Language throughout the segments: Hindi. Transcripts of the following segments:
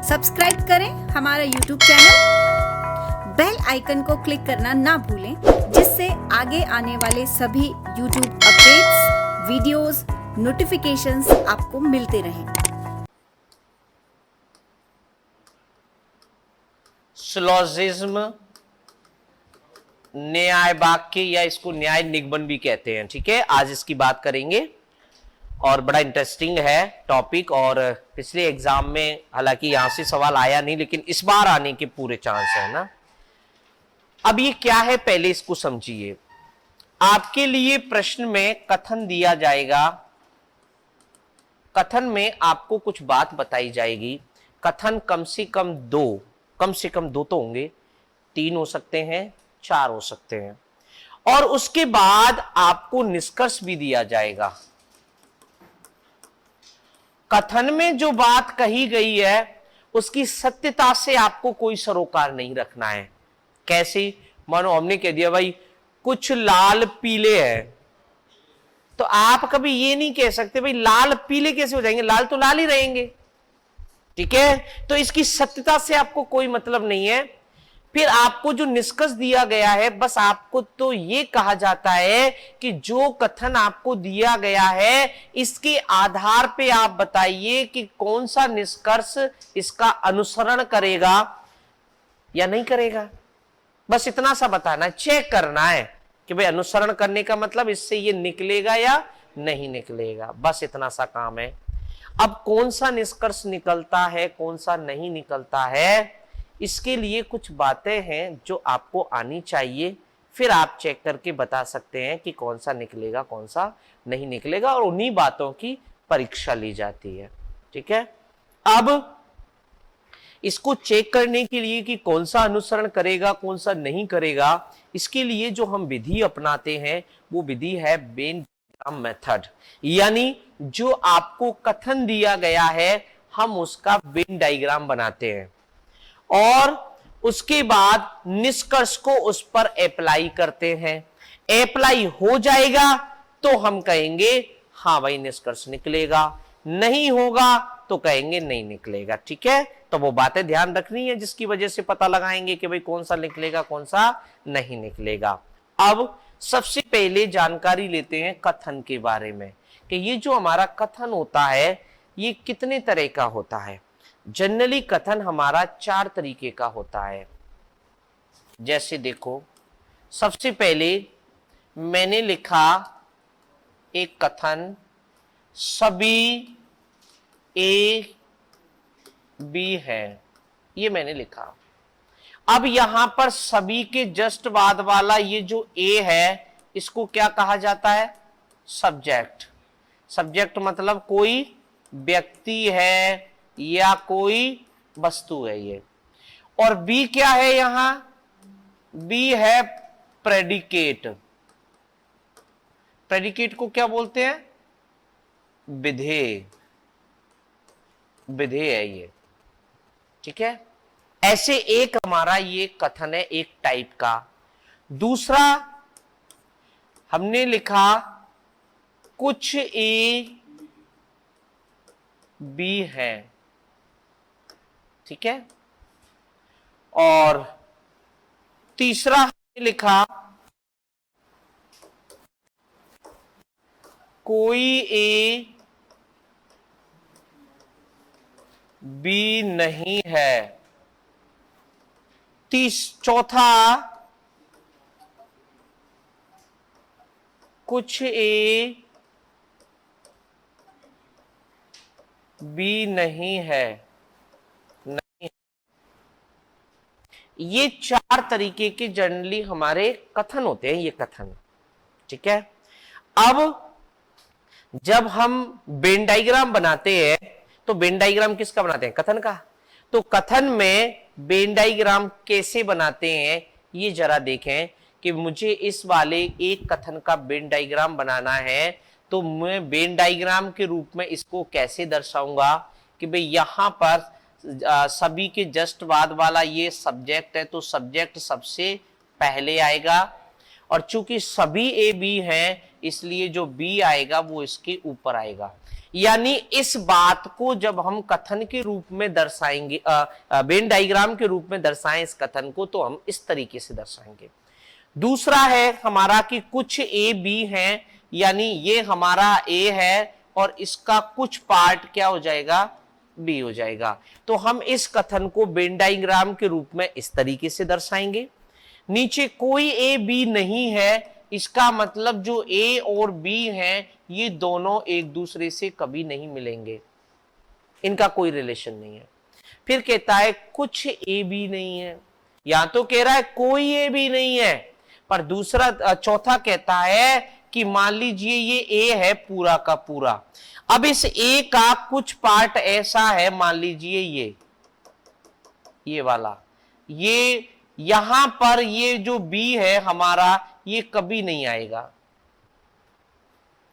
सब्सक्राइब करें हमारा YouTube चैनल, बेल आइकन को क्लिक करना ना भूलें, जिससे आगे आने वाले सभी YouTube अपडेट्स, वीडियोस, नोटिफिकेशंस आपको मिलते रहें। सिलोजिज्म, न्याय वाक्य या इसको न्याय निगमन भी कहते हैं। ठीक है, आज इसकी बात करेंगे और बड़ा इंटरेस्टिंग है टॉपिक। और पिछले एग्जाम में हालांकि यहां से सवाल आया नहीं, लेकिन इस बार आने के पूरे चांस है ना। अब ये क्या है, पहले इसको समझिए। आपके लिए प्रश्न में कथन दिया जाएगा, कथन में आपको कुछ बात बताई जाएगी। कथन कम से कम दो तो होंगे, 3 हो सकते हैं, 4 हो सकते हैं। और उसके बाद आपको निष्कर्ष भी दिया जाएगा। कथन में जो बात कही गई है उसकी सत्यता से आपको कोई सरोकार नहीं रखना है। कैसे? मानो हमने कह दिया भाई कुछ लाल पीले है, तो आप कभी ये नहीं कह सकते भाई लाल पीले कैसे हो जाएंगे, लाल तो लाल ही रहेंगे। ठीक है, तो इसकी सत्यता से आपको कोई मतलब नहीं है। फिर आपको जो निष्कर्ष दिया गया है, बस आपको तो ये कहा जाता है कि जो कथन आपको दिया गया है इसके आधार पे आप बताइए कि कौन सा निष्कर्ष इसका अनुसरण करेगा या नहीं करेगा। बस इतना सा बताना, चेक करना है कि भाई अनुसरण करने का मतलब इससे ये निकलेगा या नहीं निकलेगा। बस इतना सा काम है। अब कौन सा निष्कर्ष निकलता है, कौन सा नहीं निकलता है, इसके लिए कुछ बातें हैं जो आपको आनी चाहिए। फिर आप चेक करके बता सकते हैं कि कौन सा निकलेगा, कौन सा नहीं निकलेगा, और उन्हीं बातों की परीक्षा ली जाती है। ठीक है, अब इसको चेक करने के लिए कि कौन सा अनुसरण करेगा, कौन सा नहीं करेगा, इसके लिए जो हम विधि अपनाते हैं वो विधि है वेन डायग्राम मेथड। यानी जो आपको कथन दिया गया है हम उसका वेन डायग्राम बनाते हैं और उसके बाद निष्कर्ष को उस पर अप्लाई करते हैं। अप्लाई हो जाएगा तो हम कहेंगे हाँ भाई निष्कर्ष निकलेगा, नहीं होगा तो कहेंगे नहीं निकलेगा। ठीक है, तो वो बातें ध्यान रखनी है जिसकी वजह से पता लगाएंगे कि भाई कौन सा निकलेगा, कौन सा नहीं निकलेगा। अब सबसे पहले जानकारी लेते हैं कथन के बारे में कि ये जो हमारा कथन होता है ये कितने तरह का होता है। जनरली कथन हमारा 4 तरीके का होता है। जैसे देखो, सबसे पहले मैंने लिखा एक कथन, सभी ए बी है, ये मैंने लिखा। अब यहां पर सभी के जस्ट बाद वाला ये जो ए है इसको क्या कहा जाता है? सब्जेक्ट। सब्जेक्ट मतलब कोई व्यक्ति है या कोई वस्तु है ये। और बी क्या है यहां? बी है प्रेडिकेट। प्रेडिकेट को क्या बोलते हैं? विधेय। विधेय है ये। ठीक है, ऐसे एक हमारा ये कथन है एक टाइप का। दूसरा हमने लिखा कुछ ए बी है। ठीक है, और तीसरा हमने लिखा कोई ए बी नहीं है। चौथा कुछ ए बी नहीं है। नहीं, ये 4 तरीके के जनरली हमारे कथन होते हैं, ये कथन। ठीक है, अब जब हम वेन डायग्राम बनाते हैं तो वेन डायग्राम किसका बनाते हैं? कथन का। तो कथन में वेन डायग्राम कैसे बनाते हैं ये जरा देखें कि मुझे इस वाले एक कथन का वेन डायग्राम बनाना है तो मैं वेन डायग्राम के रूप में इसको कैसे दर्शाऊंगा कि भाई यहां पर सभी के जस्ट बाद वाला ये सब्जेक्ट है तो सब्जेक्ट सबसे पहले आएगा। और चूंकि सभी ए बी हैं इसलिए जो बी आएगा वो इसके ऊपर आएगा। यानी इस बात को जब हम कथन के रूप में दर्शाएंगे, वेन डायग्राम के रूप में दर्शाएं इस कथन को, तो हम इस तरीके से दर्शाएंगे। दूसरा है हमारा कि कुछ ए बी हैं, यानी ये हमारा ए है और इसका कुछ पार्ट क्या हो जाएगा, बी हो जाएगा। तो हम इस कथन को वेन डायग्राम के रूप में इस तरीके से दर्शाएंगे। नीचे कोई ए बी नहीं है, इसका मतलब जो ए और बी हैं ये दोनों एक दूसरे से कभी नहीं मिलेंगे, इनका कोई रिलेशन नहीं है। फिर कहता है कुछ ए बी नहीं है, या तो कह रहा है कोई ए बी नहीं है, पर दूसरा चौथा कहता है कि मान लीजिए ये ए है पूरा का पूरा। अब इस ए का कुछ पार्ट ऐसा है, मान लीजिए ये वाला, ये यहां पर ये जो बी है हमारा ये कभी नहीं आएगा,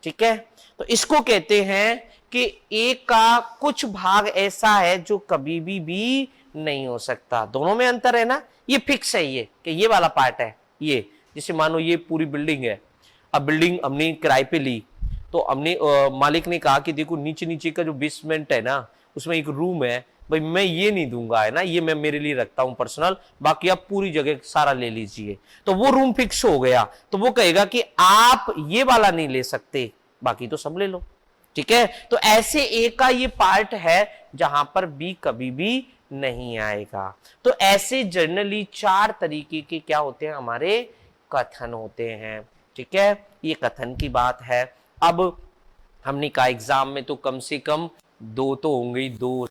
ठीक है। तो इसको कहते हैं कि ए का कुछ भाग ऐसा है जो कभी भी नहीं हो सकता। दोनों में अंतर है ना, ये फिक्स है ये कि ये वाला पार्ट है ये। जैसे मानो ये पूरी बिल्डिंग है, अब बिल्डिंग हमने किराए पे ली, तो हमने मालिक ने कहा कि देखो नीचे नीचे का जो बेसमेंट है ना उसमें एक रूम है, भाई मैं ये नहीं दूंगा, है ना, ये मैं मेरे लिए रखता हूं पर्सनल, बाकी आप पूरी जगह सारा ले लीजिए। तो वो रूम फिक्स हो गया, तो वो कहेगा कि आप ये वाला नहीं ले सकते, बाकी तो सब ले लो, ठीक है। तो ऐसे ए का ये पार्ट है जहां पर बी कभी भी नहीं आएगा। तो ऐसे जनरली 4 तरीके के क्या होते हैं, हमारे कथन होते हैं, ठीक है। ये कथन की बात है। अब हमने कहा एग्जाम में तो कम से कम 2 तो होंगे, 2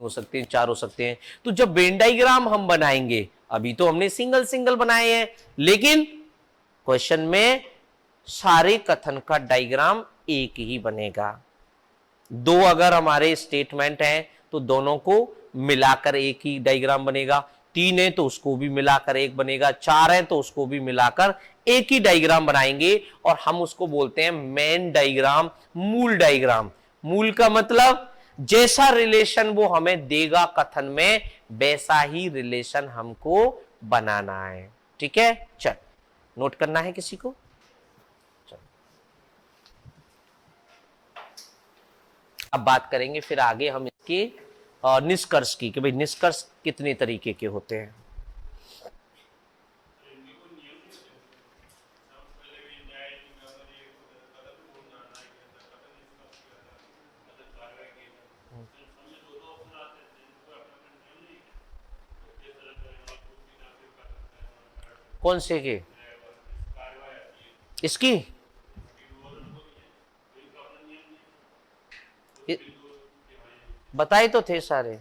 हो सकते हैं, 4 हो सकते हैं। तो जब वेन डायग्राम हम बनाएंगे, अभी तो हमने सिंगल सिंगल बनाए हैं, लेकिन क्वेश्चन में सारे कथन का डायग्राम एक ही बनेगा। 2 अगर हमारे स्टेटमेंट हैं तो दोनों को मिलाकर एक ही डायग्राम बनेगा, 3 है तो उसको भी मिलाकर एक बनेगा, 4 है तो उसको भी मिलाकर एक ही डायग्राम बनाएंगे, और हम उसको बोलते हैं मेन डायग्राम, मूल डायग्राम। मूल का मतलब जैसा रिलेशन वो हमें देगा कथन में, वैसा ही रिलेशन हमको बनाना है, ठीक है। चल नोट करना है किसी को, चल अब बात करेंगे फिर आगे हम इसके निष्कर्ष की, कि भाई निष्कर्ष कितने तरीके के होते हैं। कौन से के, इसकी बताए तो थे सारे,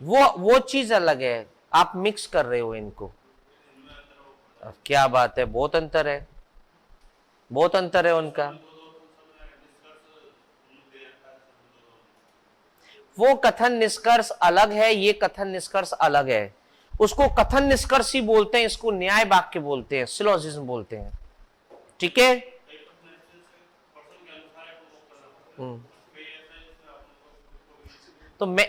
वो चीज अलग है, आप मिक्स कर रहे हो इनको। क्या बात है, बहुत अंतर है, बहुत अंतर है उनका। वो कथन निष्कर्ष अलग है, ये कथन निष्कर्ष अलग है। उसको कथन निष्कर्ष ही बोलते हैं, इसको न्याय वाक्य बोलते हैं, सिलोजिज्म बोलते हैं, ठीक है। तो मैं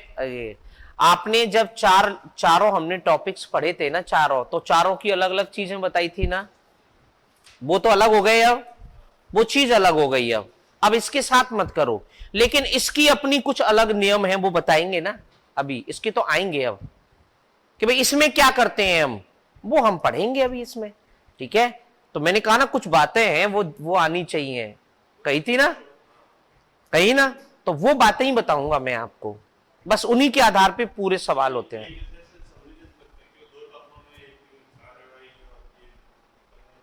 आपने जब चारों हमने टॉपिक्स पढ़े थे ना, तो चारों की अलग अलग चीजें बताई थी ना, वो तो अलग हो गए, अब वो चीज अलग हो गई। अब इसके साथ मत करो, लेकिन इसकी अपनी कुछ अलग नियम है, वो बताएंगे ना, अभी इसके तो आएंगे अब, कि भाई इसमें क्या करते हैं हम, वो हम पढ़ेंगे अभी इसमें, ठीक है। तो मैंने कहा ना कुछ बातें हैं वो आनी चाहिए, कही थी ना, कही ना, तो वो बातें ही बताऊंगा मैं आपको, बस उन्हीं के आधार पे पूरे सवाल होते हैं।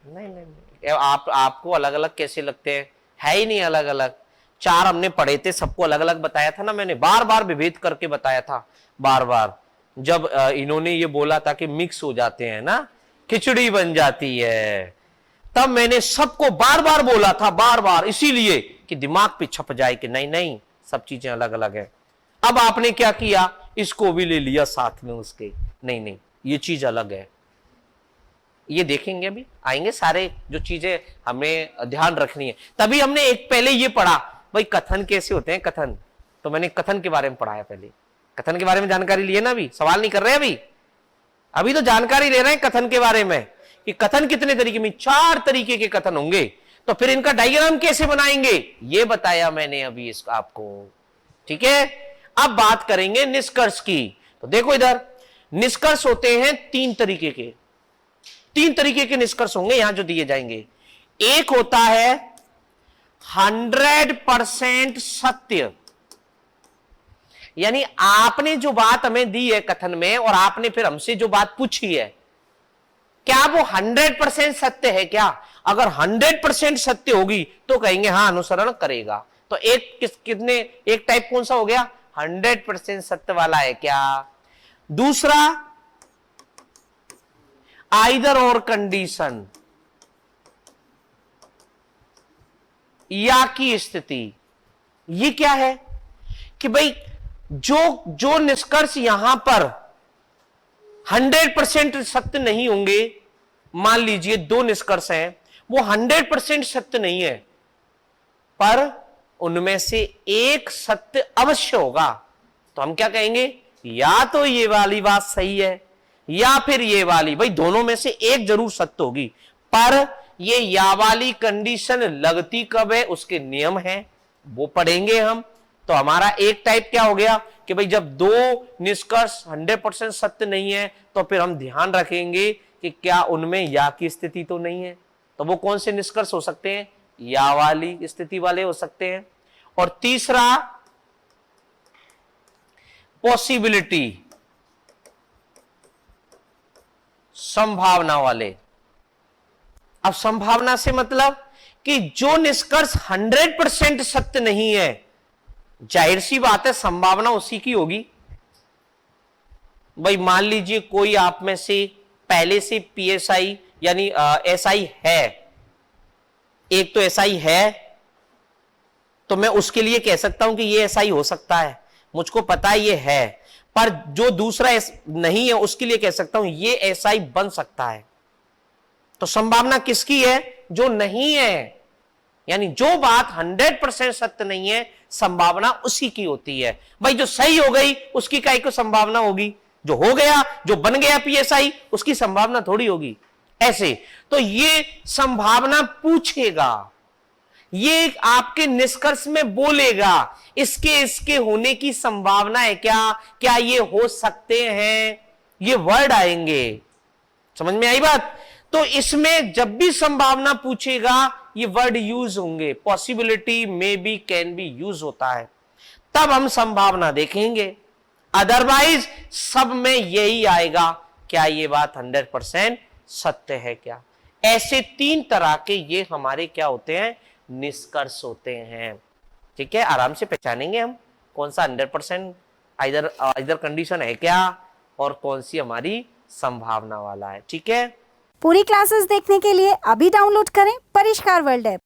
नहीं, आपको अलग अलग कैसे लगते हैं, है ही नहीं अलग अलग। 4 हमने पढ़े थे, सबको अलग अलग बताया था ना, मैंने बार बार विभेद करके बताया था, बार बार। जब इन्होंने ये बोला था कि मिक्स हो जाते हैं ना, खिचड़ी बन जाती है, तब मैंने सबको बार बार बोला था, बार बार, इसीलिए कि दिमाग पे छप जाए कि नहीं नहीं सब चीजें अलग अलग है। अब आपने क्या किया, इसको भी ले लिया साथ में उसके, नहीं नहीं ये चीज अलग है। ये देखेंगे, अभी आएंगे सारे जो चीजें हमें ध्यान रखनी है। तभी हमने एक पहले ये पढ़ा भाई कथन कैसे होते हैं, कथन, तो मैंने कथन के बारे में पढ़ाया, पहले कथन के बारे में जानकारी लिए ना, अभी सवाल नहीं कर रहे, अभी तो जानकारी ले रहे हैं कथन के बारे में, कि कथन कितने तरीके में, 4 तरीके के कथन होंगे, तो फिर इनका डायग्राम कैसे बनाएंगे ये बताया मैंने अभी इसका आपको। ठीक है, अब बात करेंगे निष्कर्ष की। तो देखो इधर निष्कर्ष होते हैं 3 तरीके के, 3 तरीके के निष्कर्ष होंगे यहां जो दिए जाएंगे। एक होता है 100% सत्य, यानी आपने जो बात हमें दी है कथन में और आपने फिर हमसे जो बात पूछी है, क्या वो 100% सत्य है क्या? अगर 100% सत्य होगी तो कहेंगे हाँ अनुसरण करेगा। तो एक टाइप कौन सा हो गया? 100% सत्य वाला है क्या? दूसरा आइदर और कंडीशन, या की स्थिति। ये क्या है कि भाई जो निष्कर्ष यहां पर 100% सत्य नहीं होंगे, मान लीजिए 2 निष्कर्ष हैं, वो 100% सत्य नहीं है, पर उनमें से एक सत्य अवश्य होगा, तो हम क्या कहेंगे? या तो ये वाली बात सही है या फिर ये वाली, भाई दोनों में से एक जरूर सत्य होगी। पर ये या वाली कंडीशन लगती कब है, उसके नियम हैं, वो पढ़ेंगे हम। तो हमारा एक टाइप क्या हो गया कि भाई जब 2 निष्कर्ष 100% सत्य नहीं है तो फिर हम ध्यान रखेंगे कि क्या उनमें या की स्थिति तो नहीं है। तो वो कौन से निष्कर्ष हो सकते हैं? या वाली स्थिति वाले हो सकते हैं। और तीसरा पॉसिबिलिटी, संभावना वाले। अब संभावना से मतलब कि जो निष्कर्ष 100% सत्य नहीं है, जाहिर सी बात है संभावना उसी की होगी। भाई मान लीजिए कोई आप में से पहले से पीएसआई यानी एसआई है, एक तो एसआई है, तो मैं उसके लिए कह सकता हूं कि ये एसआई हो सकता है, मुझको पता है ये है। पर जो दूसरा नहीं है उसके लिए कह सकता हूं ये एसआई बन सकता है। तो संभावना किसकी है? जो नहीं है, यानी जो बात 100% सत्य नहीं है, संभावना उसी की होती है। भाई जो सही हो गई उसकी काहे को संभावना होगी, जो हो गया, जो बन गया पीएसआई, उसकी संभावना थोड़ी होगी। ऐसे तो ये संभावना पूछेगा, ये आपके निष्कर्ष में बोलेगा इसके होने की संभावना है क्या, क्या ये हो सकते हैं, ये वर्ड आएंगे। समझ में आई बात? तो इसमें जब भी संभावना पूछेगा ये वर्ड यूज होंगे, possibility, may be, can be use होता है, तब हम संभावना देखेंगे। अदरवाइज सब में यही आएगा, क्या ये बात 100% सत्य है क्या। ऐसे 3 तरह के ये हमारे क्या होते हैं? निष्कर्ष होते हैं। ठीक है, आराम से पहचानेंगे हम कौन सा 100% आइदर कंडीशन है क्या और कौन सी हमारी संभावना वाला है। ठीक है, पूरी क्लासेस देखने के लिए अभी डाउनलोड करें परिष्कार वर्ल्ड ऐप।